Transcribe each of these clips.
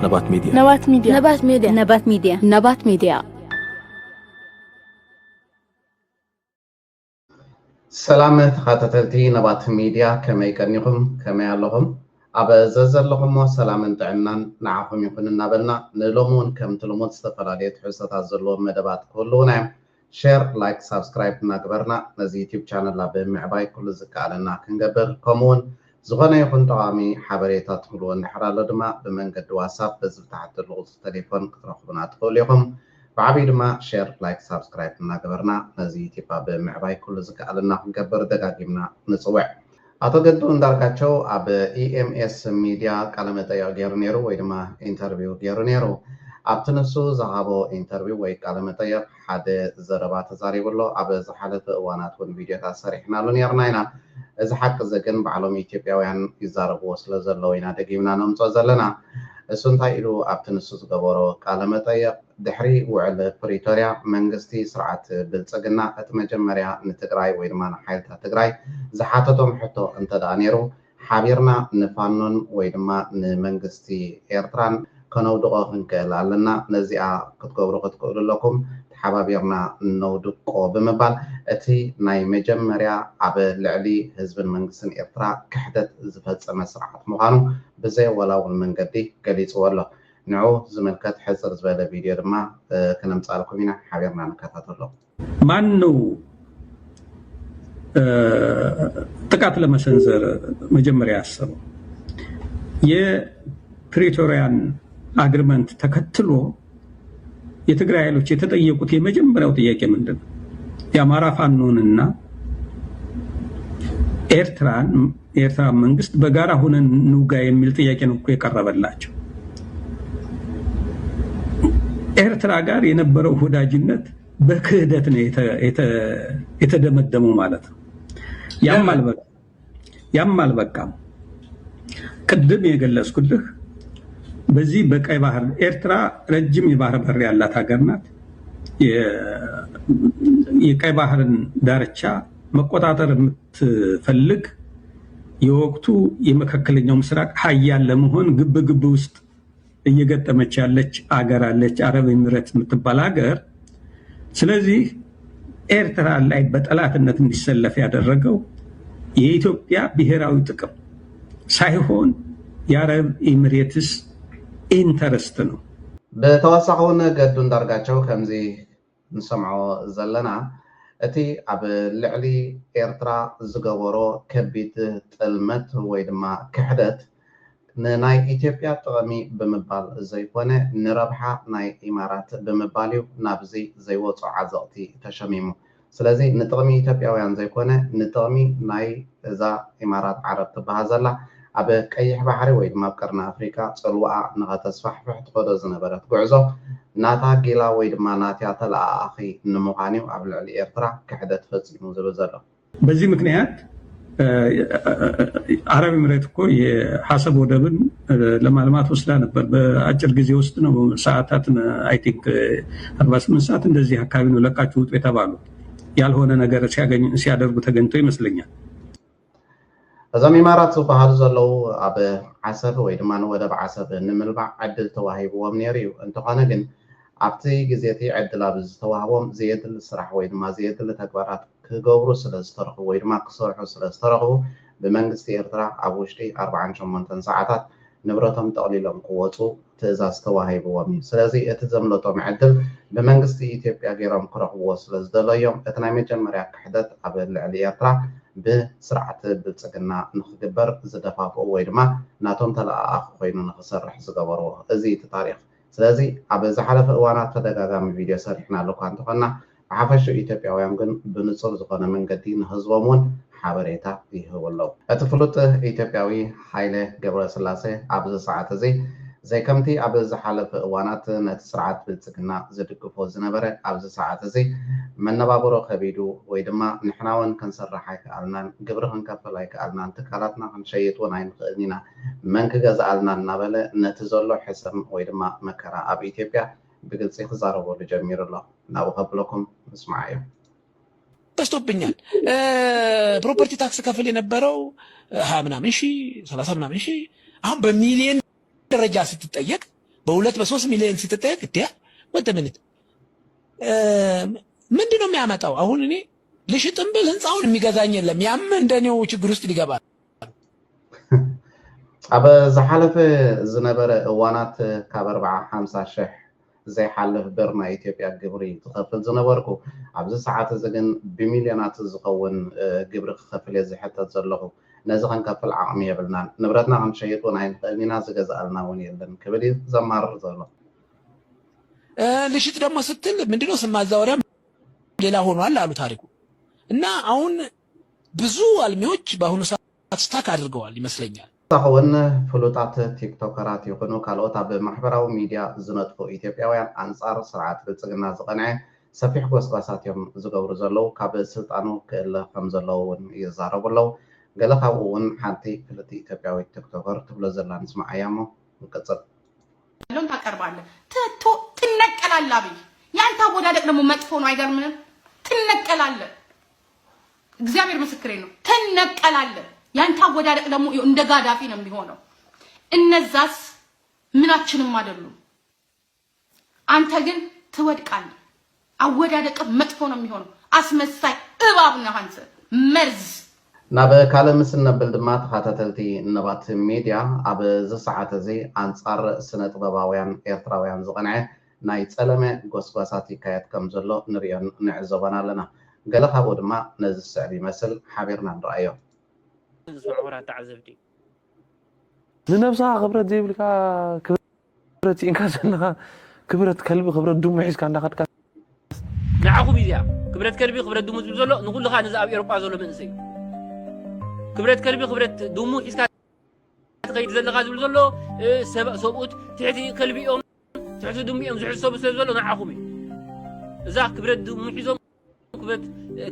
نبات ميديا نبات ميديا نبات ميديا نبات ميديا نبات ميديا سلامة خاتتلتي نبات ميديا كما يكنيكم كما يالهم أبا زلزل لهم سلامة عنان نعفهم يكون النابلنا نلومون كم تلومون استفرالية حسة الزلوم مدبات كلنا شير لايك سبسكرايب نقبرنا نزي يوتيوب channel لابد معباي كل زكالنا كنقبر كومون زغنا يكون طعامي حبريتات ملون نحرال لدما بمن قد واساب بزل تحت اللغز تليفون قطرخبنا تقوليهم بعبيد ما شير لايك سبسكرايب نقبرنا نزي تيبا بمعباي كل زكالنا كنقبر دقاقيمنا نصوع أتوقع داركاتشو أب EMS ميديا كلمة يغير نيرو ويدما انترفيو غير نيرو أبتنسو زهابو انترفيو وي كلمة يغ حد زربات زاري بلو أب زحالة وانات ون فيديو تاسريحنا لنيرناينا إذا حق زكن بعلوم إثيوبيا ويان يزاربو وصل زلوينا دقيمنا نمتو زلنا سنتاي إلو أبتنسو زغبورو كلمة يغ دحري وعلى بريتوريا منغستي سرعة بلتسقنا أتمجمريا نتقراي ويدمان حيلتا تقراي زحاتتهم حتو انت دانيرو حابيرنا نفانون ويدما نمنغستي إيرتران كنودقو هنكالالنا نزيعا كتقولوا لكم حبابيرنا نودقو بمبال اتي ناي مجمريا عب لعلي حزب المنغسن إيرترا كحدت زفت مسرعات مغانو بزي ولاو المنغدي قليت والله نعو زملكات حزر زبالة فيديو دما كنمتسالكم هنا حابيرنا نكاتاتلو ማነው ጥቃት ለመሰንዘር መጀመሪያ ያሰበው? የፕሪቶሪያን አግሪመንት ተከትሎ የትግራይ ኃይሎች የተጠየቁት የመጀመሪያው ጥያቄ ምንድነው? የአማራ ፋኖንና ኤርትራ መንግስት በጋራ ሆነን እንውጋ የሚል ጥያቄ ነው እኮ የቀረበላቸው። ኤርትራ ጋር የነበረው ወዳጅነት በክህደት ነው የተደመደመው ማለት ነው። ያም አልበቃም። ቅድም የገለጽኩልህ በዚህ በቀይ ባህር ኤርትራ ረጅም የባህር በር ያላት ሀገር ናት። የቀይ ባህርን ዳርቻ መቆጣጠር የምትፈልግ የወቅቱ የመካከለኛው ምስራቅ ሀያል ለመሆን ግብ ውስጥ እየገጠመች ያለች አገር አለች፣ አረብ ኤሚሬት የምትባል ሀገር። ስለዚህ ኤርትራ ላይ በጠላትነት እንዲሰለፍ ያደረገው የኢትዮጵያ ብሔራዊ ጥቅም ሳይሆን የአረብ ኤሚሬትስ ኢንተረስት ነው። بتوسعون قدون درجاتشو كمزي نسمعو زلنا اتي اب لعلي إيرترا زغورو كبيت تلمت ويدما كحدت ناي إثيوبيا طغمي بمبال زي كونه نربحا ناي إمارات بمباليو نابزي زي وصو عزقتي تشميمو سلازي نطغمي إثيوبيا ويان زي كونه نطغمي ناي إذا إمارات عرب تبهازلا أب كيح بحري ويدما بقرنا أفريكا صلوعا نغا تسفح فحت قدو زنبرت قعزو ناتا قيلا ويدما ناتيا تلقى أخي نموغاني وعبل علي إيرترا كحدت فزيمو زلو በዚህ ምክንያት አረብ ኤሚሬት እኮ የሐሰብ ወደብን ለማልማት ወስዳ ነበር። በአጭር ጊዜ ውስጥ ነው ሰዓታት አይ ቲንክ 48 ሰዓት እንደዚህ አካባቢ ነው ለቃችሁ ውጡ የተባሉት። ያልሆነ ነገር ሲያደርጉ ተገኝቶ ይመስለኛል። እዛም ኢማራት ዝበሃሉ ዘለው ኣብ ዓሰብ ወይ ድማ ወደብ ዓሰብ ንምልባዕ ዕድል ተዋሂብዎም ነይሩ እዩ። እንተኾነ ግን ኣብቲ ግዜቲ ዕድል ኣብ ዝተዋህቦም ዘየድሊ ስራሕ ወይ ድማ ዘየድሊ ተግባራት ክገብሩ ስለዝተረኽቡ ወይ ድማ ክሰርሑ ስለዝተረኽቡ ብመንግስቲ ኤርትራ ኣብ ውሽጢ 48 ሰዓታት ንብረቶም ጠቕሊሎም ክወፁ ትእዛዝ ተዋሂብዎም እዩ። ስለዚ እቲ ዘምለጦም ዕድል ብመንግስቲ ኢትዮጵያ ገይሮም ክረኽብዎ ስለዝደለዮም እቲ ናይ መጀመርያ ክሕደት ኣብ ልዕሊ ኤርትራ ብስርዓት ብልፅግና ንክግበር ዝደፋፍኡ ወይ ድማ ናቶም ተለኣኣኺ ኮይኑ ንክሰርሕ ዝገበርዎ እዚ እቲ ታሪክ። ስለዚ ኣብ ዝሓለፈ እዋናት ተደጋጋሚ ቪድዮ ሰሪሕና ኣለኳ እንተኾና ብሓፈሹ ኢትዮጵያውያን ግን ብንጹር ዝኾነ መንገዲ ንህዝቦም እውን ሓበሬታ ይህቡ ኣለዉ። እቲ ፍሉጥ ኢትዮጵያዊ ሃይለ ገብረስላሴ ኣብዚ ሰዓት እዚ ዘይከምቲ ኣብ ዝሓለፈ እዋናት ነቲ ስርዓት ብልፅግና ዝድግፎ ዝነበረ ኣብዚ ሰዓት እዚ መነባብሮ ከቢዱ ወይ ድማ ንሕና እውን ክንሰርሕ ኣይከኣልናን፣ ግብሪ ክንከፍል ኣይከኣልናን፣ ትካላትና ክንሸይጥ እውን ኣይንኽእልን ኢና፣ መን ክገዝኣልና እናበለ ነቲ ዘሎ ሕሰም ወይ ድማ መከራ ኣብ ኢትዮጵያ بقلت سيخ زاربو لجمير الله نابو قبلكم اسمعوا በዝቶብኛል ፕሮፐርቲ ታክስ ከፍል የነበረው 20 ምናምን ሺህ 30 ምናምን ሺህ አሁን በሚሊዮን ደረጃ ስትጠየቅ በሁለት በ3 ሚሊዮን ሲተጠየቅ ዲያ ወደምንት ምንድነው የሚያመጣው? አሁን እኔ ልሽጥም ብል ህንጻውን የሚገዛኝ የለም። ያም እንደኔው ችግር ውስጥ ሊገባ አበ ዝሓለፈ ዝነበረ እዋናት ካብ 40-50 ሺህ ዘይሓልፍ ብር ናይ ኢትዮጵያ ግብሪ ዝኸፍል ዝነበርኩ ኣብዚ ሰዓት እዚ ግን ብሚልዮናት ዝኸውን ግብሪ ክኸፍል እየ ዝሕተት ዘለኹ ነዚ ክንከፍል ዓቕሚ የብልናን ንብረትና ክንሸይጥ እውን ኣይንኽእልን ኢና ዝገዛእልና እውን የለን ክብል ዘማርር ዘሎ ልሽጥ ደግሞ ስትል ምንድነው ስም ማዛወሪያ ሌላ ሆኗል አሉ ታሪኩ እና አሁን ብዙ አልሚዎች በአሁኑ ሰዓት ስታክ አድርገዋል ይመስለኛል። እውን ፍሉጣት ቲክቶከራት ይኹኑ ካልኦት ኣብ ማሕበራዊ ሚድያ ዝነጥፉ ኢትዮጵያውያን ኣንጻር ስርዓት ብልፅግና ዝቐንዐ ሰፊሕ ጎስጓሳት እዮም ዝገብሩ ዘለዉ ካብ ስልጣኑ ክእለ ከም ዘለዉ እውን ይዛረቡ ኣለዉ ገለ ካብኡ እውን ሓንቲ ፍልቲ ኢትዮጵያዊት ቲክቶከር ትብሎ ዘላ ንስማዕ እያ እሞ ንቅፅል ሎን ታቀርባለህ ትነቀላለህ አብይ ያንተ አወዳደቅ ደግሞ መጥፎ ነው አይገርምንም ትነቀላለህ እግዚአብሔር ምስክሬ ነው ትነቀላለህ ያንተ አወዳደቅ ደግሞ እንደ ጋዳፊ ነው የሚሆነው እነዛስ ምናችንም አይደሉም አንተ ግን ትወድቃለህ አወዳደቅ መጥፎ ነው የሚሆነው አስመሳይ እባብ ነህ አንተ መርዝ ናብ ካለ ምስል ነብል ድማ ተኸታተልቲ ነባት ሚድያ ኣብ ዝሰዓት እዚ ኣንጻር ስነ ጥበባውያን ኤርትራውያን ዝቐንዐ ናይ ፀለመ ጎስጓሳት ይካየድ ከም ዘሎ ንሪኦን ንዕዘቦን ኣለና ገለ ካብኡ ድማ ነዚ ስዕብ ይመስል ሓቢርና ንረኣዮ ንነብስኻ ክብረት ዘይብልካ ክብረት ኢንካ ዘንኻ ክብረት ከልቢ ክብረት ድሙ ሒዝካ እንዳኸድካ ንዓኹም እዚኣ ክብረት ከልቢ ክብረት ድሙ ዝብል ዘሎ ንኩልኻ ነዚ ኣብ ኤሮጳ ዘሎ መንእሰይ ክብረት ከልቢ ክብረት ድሙ ሒዝካ ትኸይድ ዘለኻ ዝብል ዘሎ ሰብኡት ትሕቲ ከልቢ እዮም ትሕቲ ድሙ እዮም ዝሕሰቡ ስለ ዘሎ ንዓኹም እዩ እዛ ክብረት ድሙ ሒዞም ክብረት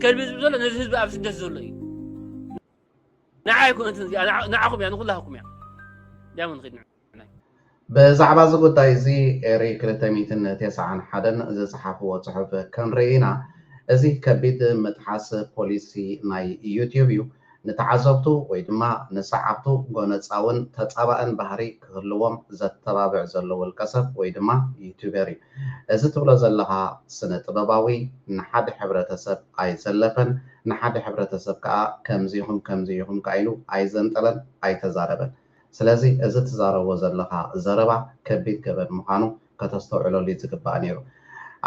ከልቢ ዝብል ዘሎ ነዚ ህዝቢ ኣብ ስደት ዘሎ እዩ ንዓይኩም እንትን እዚኣ ንዓኹም እያ ንኩላኹም እያ ዳሞ ንኸይድ ብዛዕባ እዚ ጉዳይ እዚ ኤሪክ 291 ዝፀሓፍዎ ፅሑፍ ክንርኢ ኢና እዚ ከቢድ ምጥሓስ ፖሊሲ ናይ ዩቲዩብ እዩ ንተዓዘብቱ ወይ ድማ ንሰዓብቱ ጎነፃውን ተፃባእን ባህሪ ክህልዎም ዘተባብዕ ዘሎ ውልቀ ሰብ ወይ ድማ ዩቲዩበር እዩ እዚ ትብሎ ዘለኻ ስነ ጥበባዊ ንሓደ ሕብረተሰብ ኣይዘለፈን ንሓደ ሕብረተሰብ ከዓ ከምዚ ኢኹም ከዓ ኢሉ ኣይዘንጠለን ኣይተዛረበን ስለዚ እዚ ትዛረቦ ዘለኻ ዘረባ ከቢድ ገበን ምዃኑ ከተስተውዕለሉ ዝግባእ ነይሩ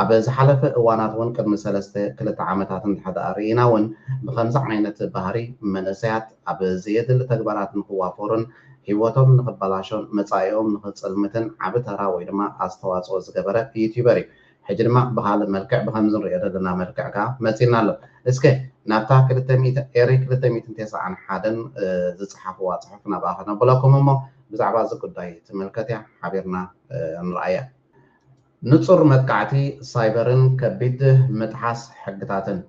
ኣብ ዝሓለፈ እዋናት እውን ቅድሚ 2 ዓመታት እንድሕር ርኢና እውን ብከምዚ ዓይነት ባህሪ መንእሰያት ኣብ ዘየድሊ ተግባራት ንክዋፈሩን ሂወቶም ንክበላሾን መፃኢኦም ንክፅልምትን ዓብ ተራ ወይ ድማ ኣስተዋፅኦ ዝገበረ ዩቲዩበር እዩ ሕጂ ድማ ብካልእ መልክዕ ብከምዚ ንሪኦ ዘለና መልክዕ ከዓ መፂና ኣሎ እስከ ናብታ ኤሪክ 291 ዝፀሓፍዋ ፅሑፍ ናብኣ ከነብለኩም እሞ ብዛዕባ እዚ ጉዳይ ትምልከት እያ ሓቢርና ንረኣያ ንጹር መጥቃዕቲ ሳይበርን ከቢድ ምጥሓስ ሕግታትን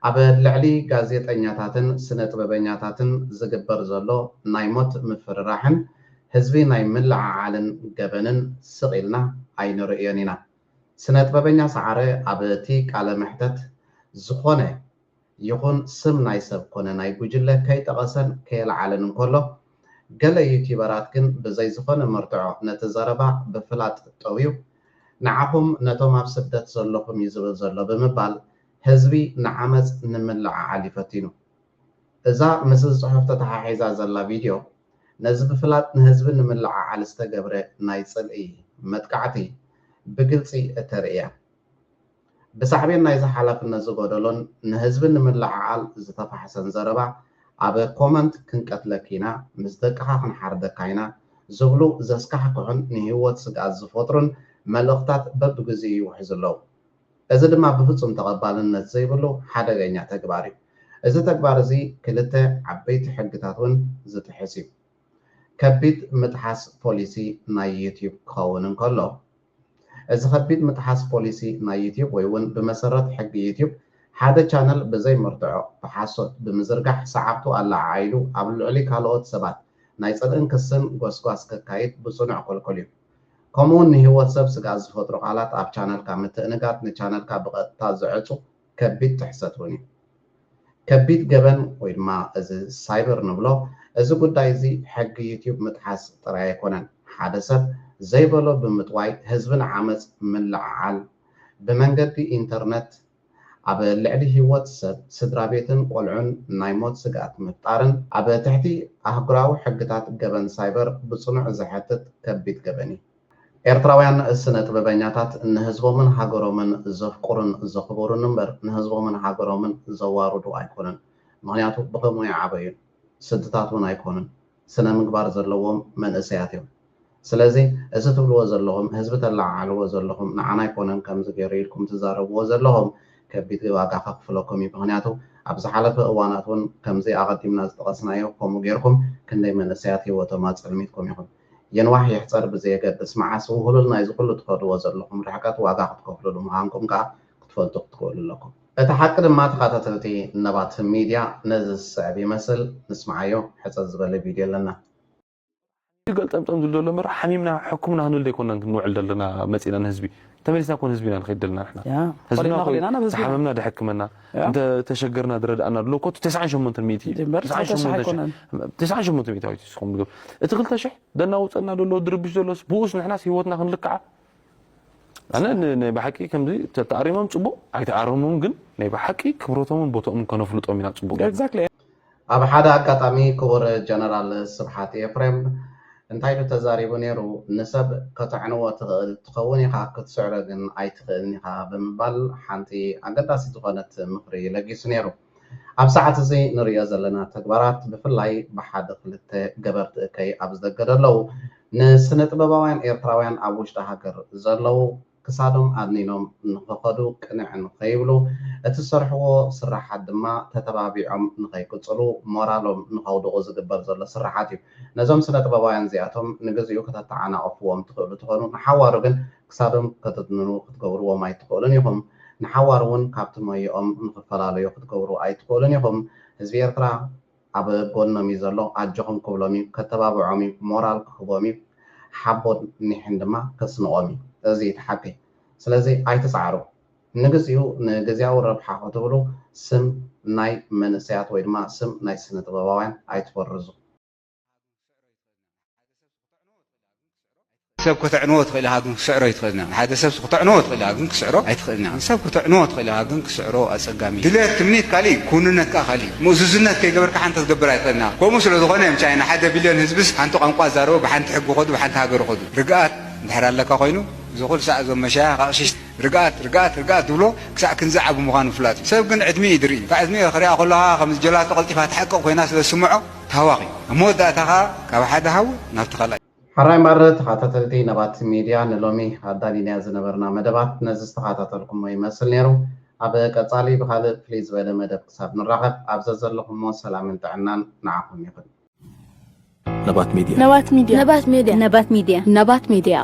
ኣብ ልዕሊ ጋዜጠኛታትን ስነ ጥበበኛታትን ዝግበር ዘሎ ናይ ሞት ምፍርራሕን ህዝቢ ናይ ምልዓዓልን ገበንን ስቂልና ኣይንርእዮን ኢና ስነ ጥበበኛ ሰዓረ ኣብ እቲ ቃለ መሕተት ዝኾነ ይኹን ስም ናይ ሰብ ኮነ ናይ ጉጅለ ከይጠቐሰን ከየልዓለን እንከሎ ገለ ዩቲዩበራት ግን ብዘይ ዝኾነ መርትዖ ነቲ ዘረባ ብፍላጥ ጠውዩ ንዓኹም ነቶም ኣብ ስደት ዘለኹም እዩ ዝብል ዘሎ ብምባል ህዝቢ ንዓመፅ ንምልዓዓል ይፈቲኑ እዛ ምስሊ ፅሑፍ ተተሓሒዛ ዘላ ቪድዮ ነዚ ብፍላጥ ንህዝቢ ንምልዓዓል ዝተገብረ ናይ ፅልኢ መጥቃዕቲ ብግልፂ እተርእያ ብሳዕቤን ናይ ዝሓላፍነት ዝጎደሎን ንህዝቢ ንምልዓዓል ዝተፋሕሰን ዘረባ ኣብ ኮመንት ክንቀትለክ ኢና ምስ ደቅኻ ክንሓርደካ ኢና ዝብሉ ዘስካሕክሑን ንህይወት ስጋኣት ዝፈጥሩን መልእኽታት በብግዜኡ ይውሕዙ ኣለዉ እዚ ድማ ብፍጹም ተቐባልነት ዘይብሉ ሓደገኛ ተግባር እዩ እዚ ተግባር እዚ ክልተ ዓበይቲ ሕግታት እውን ዝጥሕስ እዩ ከቢድ ምጥሓስ ፖሊሲ ናይ ዩቲዩብ ክኸውን እንከሎ እዚ ከቢድ ምጥሓስ ፖሊሲ ናይ ዩቲዩብ ወይ እውን ብመሰረት ሕጊ ዩቲዩብ ሓደ ቻነል ብዘይ መርትዖ ብሓሶት ብምዝርጋሕ ሰዓብቱ ኣላዓኢሉ ኣብ ልዕሊ ካልኦት ሰባት ናይ ፅልእን ክስን ጎስጓስ ከካይድ ብፅኑዕ ክልክል እዩ ከምኡውን ንህይወት ሰብ ስጋኣት ዝፈጥሩ ቃላት ኣብ ቻነልካ ምትእንጋድ ንቻነልካ ብቐጥታ ዘዕፁ ከቢድ ትሕሰት እውን እዩ ከቢድ ገበን ወይ ድማ እዚ ሳይበር ንብሎ እዚ ጉዳይ እዚ ሕጊ ዩቲዩብ ምጥሓስ ጥራይ ኣይኮነን ሓደ ሰብ ዘይበሎ ብምጥዋይ ህዝብን ዓመፅ ምልዓዓል ብመንገዲ ኢንተርነት ኣብ ልዕሊ ህይወት ሰብ ስድራ ቤትን ቆልዑን ናይ ሞት ስጋት ምፍጣርን ኣብ ትሕቲ ኣህጉራዊ ሕግታት ገበን ሳይበር ብጽኑዕ ዝሕትት ከቢድ ገበን እዩ ኤርትራውያን ስነ ጥበበኛታት ንህዝቦምን ሃገሮምን ዘፍቁርን ዘኽብሩን እምበር ንህዝቦምን ሃገሮምን ዘዋርዱ ኣይኮኑን ምክንያቱ ብኸመይ ዓበዩ ስድታት እውን ኣይኮኑን ስነ ምግባር ዘለዎም መንእሰያት እዮም ስለዚ እዚ ትብልዎ ዘለኹም ህዝቢ ተላዓልዎ ዘለኹም ንዓና ኣይኮነን ከምዚ ገይሩ ኢልኩም ትዛረብዎ ዘለኹም ከቢድ ዋጋ ከክፍለኩም እዩ ምክንያቱ ኣብ ዝሓለፈ እዋናት እውን ከምዚ ኣቐዲምና ዝጠቐስናዮ ከምኡ ጌርኩም ክንደይ መንእሰያት ሂወቶም ኣፀልሚትኩም ኢኹም የንዋሕ ይሕፀር ብዘየገድስ መዓስ ውህሉል ናይ ዝኩሉ ትኸድዎ ዘለኹም ርሕቀት ዋጋ ክትከፍልሉ ምዃንኩም ከዓ ክትፈልጡ ክትክእሉ ኣለኩም እቲ ሓቂ ድማ ተኸታተልቲ ነባት ሚድያ ነዚ ዝስዕብ ይመስል ንስማዓዮ ሕፀት ዝበለ ቪድዮ ኣለና ይገልጠምጠም ዝሎ መራ ሓሚምና ሕኩምና ክንብል ዘይኮነን ክንውዕል ዘለና መፂና ንህዝቢ ተመሊስና ኮን ህዝቢና ንኸይድ ዘለና ንሕና ህዝብና ኮይና ተሓመምና ድሕክመና እንተ ተሸገርና ድረዳእና ሎ ኮቱ 98 ሚእቲ 98 ሚእቲ ይስኹም ንግብ እቲ 2000 ደናውፀና ዘሎ ድርብሽ ዘሎስ ብኡስ ንሕናስ ሂወትና ክንልክዓ ኣነ ናይ ብሓቂ ከምዚ ተጣሪሞም ጽቡቕ ኣይተኣረሙን ግን ናይ ብሓቂ ክብረቶምን ቦቶምን ከነፍልጦም ኢና ጽቡቕ ኣብ ሓደ ኣጋጣሚ ክቡር ጀነራል ስብሓት ኤፍሬም እንታይ ተዛሪቡ ነይሩ ንሰብ ከተዕንዎ ትኽእል ትኸውን ኢኻ ክትስዕሮ ግን ኣይትኽእልን ኢኻ ብምባል ሓንቲ ኣገዳሲት ዝኾነት ምክሪ ለጊሱ ነይሩ ኣብ ሰዓት እዚ ንሪኦ ዘለና ተግባራት ብፍላይ ብሓደ ክልተ ገበርቲ እከይ ኣብ ዝደገደለው ንስነ ጥበባውያን ኤርትራውያን ኣብ ውሽጢ ሃገር ዘለው ክሳዶም ኣድኒኖም ንኽኸዱ ቅንዕ ንኸይብሉ እቲ ዝሰርሕዎ ስራሓት ድማ ተተባቢዖም ንኸይቅፅሉ ሞራሎም ንኸውድቑ ዝግበር ዘሎ ስራሓት እዩ ነዞም ስነ ጥበባውያን እዚኣቶም ንግዚኡ ከተተዓናቐፍዎም ትኽእሉ ትኾኑ ንሓዋሩ ግን ክሳዶም ከተድንኑ ክትገብርዎም ኣይትኽእሉን ኢኹም ንሓዋሩ እውን ካብቲ ሞይኦም ንኽፈላለዩ ክትገብሩ ኣይትኽእሉን ኢኹም ህዝቢ ኤርትራ ኣብ ጎኖም እዩ ዘሎ ኣጆኹም ክብሎም እዩ ከተባብዖም እዩ ሞራል ክህቦም እዩ ሓቦት ኒሕን ድማ ከስንቖም እዩ እዚ ተሓቂ ስለዚ ኣይተፃዕሩ ንግዚኡ ንግዚያዊ ረብሓ ክትብሉ ስም ናይ መንእሰያት ወይ ድማ ስም ናይ ስነ ጥበባውያን ኣይትፈርዙ ሰብ ከተዕንዎ ትኽእል ኢኻ ግን ክስዕሮ ኣይትኽእልና ሓደ ሰብ ከተዕንዎ ትኽእል ኢኻ ግን ክስዕሮ ኣይትኽእልና ሰብ ከተዕንዎ ትኽእል ኢኻ ግን ክስዕሮ ኣፀጋሚ ድሌት ትምኒት ካሊእ ኩንነት ከዓ ካሊእ ምእዙዝነት ከይገበርካ ሓንቲ ክትገብር ኣይትኽእልና ከምኡ ስለዝኾነ እዮም ቻይና 1 ቢልዮን ህዝብስ ሓንቲ ቋንቋ ዛረቡ ብሓንቲ ሕጊ ኸዱ ብሓንቲ ሃገር ኸዱ ርግኣት እንድሕር ኣለካ ኮይኑ ዝኹል ሳዕ ዞም መሻያ ቃቕሽሽ ርግኣት ትብሎ ክሳዕ ክንዛዓብ ምዃኑ ፍላጥ ሰብ ግን ዕድሚ ይድርኢ ካብ ዕድሚ ክሪኣ ከለኻ ከምዚ ጀላቶ ቀልጢፋ ትሓቅቕ ኮይና ስለዝስምዖ ታዋቂ ኣብ መወዳእታኻ ካብ ሓደ ሃው ናብቲ ካልኣይ ሓራይ ማረት ተኸታተልቲ ነባት ሚድያ ንሎሚ ኣዳሊና ዝነበርና መደባት ነዚ ዝተኸታተልኩሞ ይመስል ነይሩ ኣብ ቀጻሊ ብካልእ ፍልይ ዝበለ መደብ ክሳብ ንራኸብ ኣብዘ ዘለኹሞ ሰላምን ጥዕናን ንዓኹም ይኹን ነባት ሚድያ